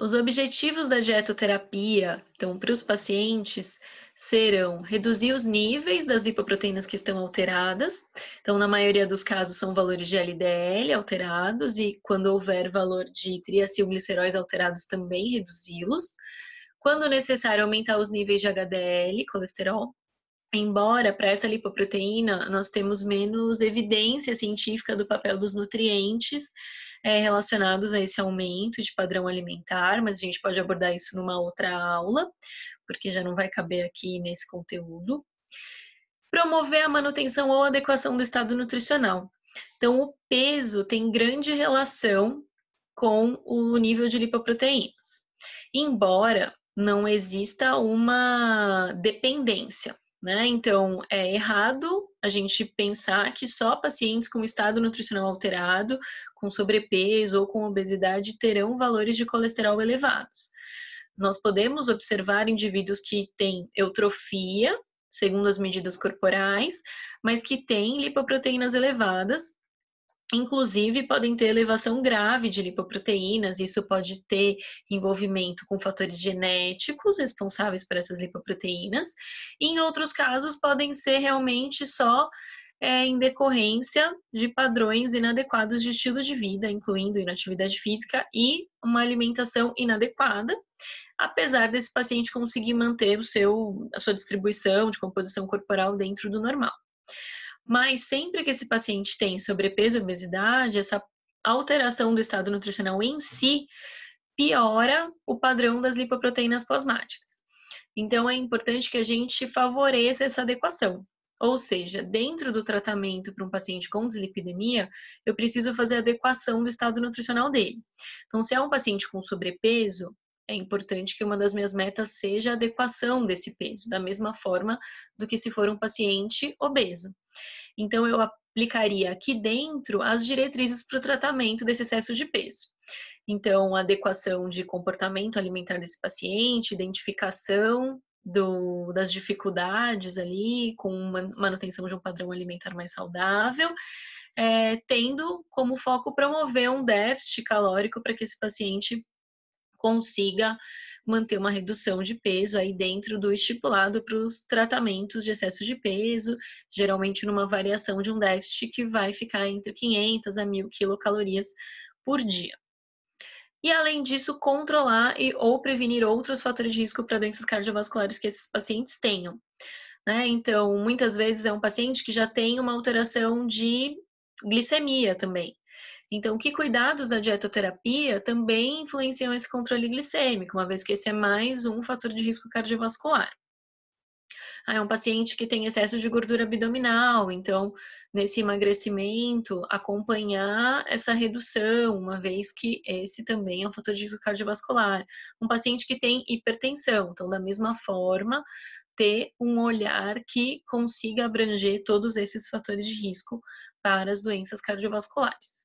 Os objetivos da dietoterapia, então, para os pacientes, serão reduzir os níveis das lipoproteínas que estão alteradas. Então, na maioria dos casos, são valores de LDL alterados, e quando houver valor de triacilgliceróis alterados, também reduzi-los. Quando necessário, aumentar os níveis de HDL, colesterol. Embora para essa lipoproteína nós temos menos evidência científica do papel dos nutrientes relacionados a esse aumento de padrão alimentar, mas a gente pode abordar isso numa outra aula, porque já não vai caber aqui nesse conteúdo. Promover a manutenção ou adequação do estado nutricional. Então, o peso tem grande relação com o nível de lipoproteínas, embora não exista uma dependência, né? Então, é errado a gente pensar que só pacientes com estado nutricional alterado, com sobrepeso ou com obesidade terão valores de colesterol elevados. Nós podemos observar indivíduos que têm eutrofia, segundo as medidas corporais, mas que têm lipoproteínas elevadas. Inclusive, podem ter elevação grave de lipoproteínas, isso pode ter envolvimento com fatores genéticos responsáveis por essas lipoproteínas. E em outros casos, podem ser realmente só em decorrência de padrões inadequados de estilo de vida, incluindo inatividade física e uma alimentação inadequada, apesar desse paciente conseguir manter a sua distribuição de composição corporal dentro do normal. Mas sempre que esse paciente tem sobrepeso e obesidade, essa alteração do estado nutricional em si piora o padrão das lipoproteínas plasmáticas. Então, é importante que a gente favoreça essa adequação. Ou seja, dentro do tratamento para um paciente com dislipidemia, eu preciso fazer a adequação do estado nutricional dele. Então, se é um paciente com sobrepeso, é importante que uma das minhas metas seja a adequação desse peso, da mesma forma do que se for um paciente obeso. Então, eu aplicaria aqui dentro as diretrizes para o tratamento desse excesso de peso. Então, adequação de comportamento alimentar desse paciente, identificação das dificuldades ali, com manutenção de um padrão alimentar mais saudável, tendo como foco promover um déficit calórico para que esse paciente consiga manter uma redução de peso aí dentro do estipulado para os tratamentos de excesso de peso, geralmente numa variação de um déficit que vai ficar entre 500 a 1.000 quilocalorias por dia. E, além disso, controlar ou prevenir outros fatores de risco para doenças cardiovasculares que esses pacientes tenham. Né? Então, muitas vezes é um paciente que já tem uma alteração de glicemia também. Então, que cuidados da dietoterapia também influenciam esse controle glicêmico, uma vez que esse é mais um fator de risco cardiovascular. É um paciente que tem excesso de gordura abdominal, então, nesse emagrecimento, acompanhar essa redução, uma vez que esse também é um fator de risco cardiovascular. Um paciente que tem hipertensão, então, da mesma forma, ter um olhar que consiga abranger todos esses fatores de risco para as doenças cardiovasculares.